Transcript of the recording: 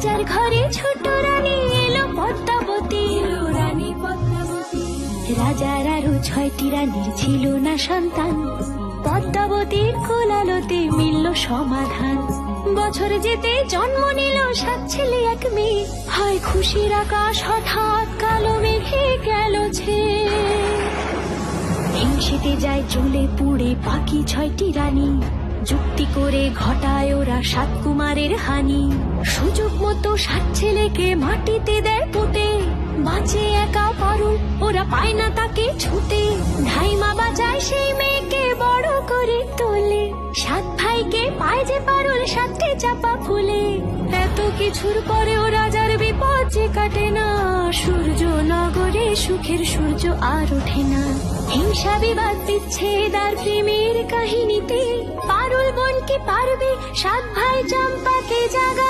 রাজার ঘরে ছোট রানী এলো পদ্মাবতী, রাজার আরো 6টি রানীর ছিল না সন্তান, পদ্মাবতীর কোলালোতে মিলল সমাধান। বছর যেতে জন্ম নিল 7 ছেলে 1 মেয়ে, হয় খুশির আকাশ হঠাৎ কালো মেঘে গেল ছেয়ে। হিংসেতে যায় জ্বলে পুড়ে বাকি 6টি রানী, যুক্তি করে ঘটায় ওরা 7 কুমারের হানি। সুযোগ মতো 7 ছেলেকে মাটিতে দেয় পুঁতে, বাঁচে একা পারুল ওরা পায় না তাকে ছুতে। ধাইমা বাঁচায় সেই মেয়েকে বড় করে তোলে, 7 ভাইকে পায় যে পারুল 7টি চাপা ফুলে। এত কিছুর পরেও রাজার বিপদ যে কাটে না, সূর্য নগরে সুখের সূর্য আর ওঠে না। হিংসা বিবাদ বিচ্ছেদ আর প্রেমের কাহিনীতে পারুল বোন কি পারবে 7 ভাই চম্পাকে জাগা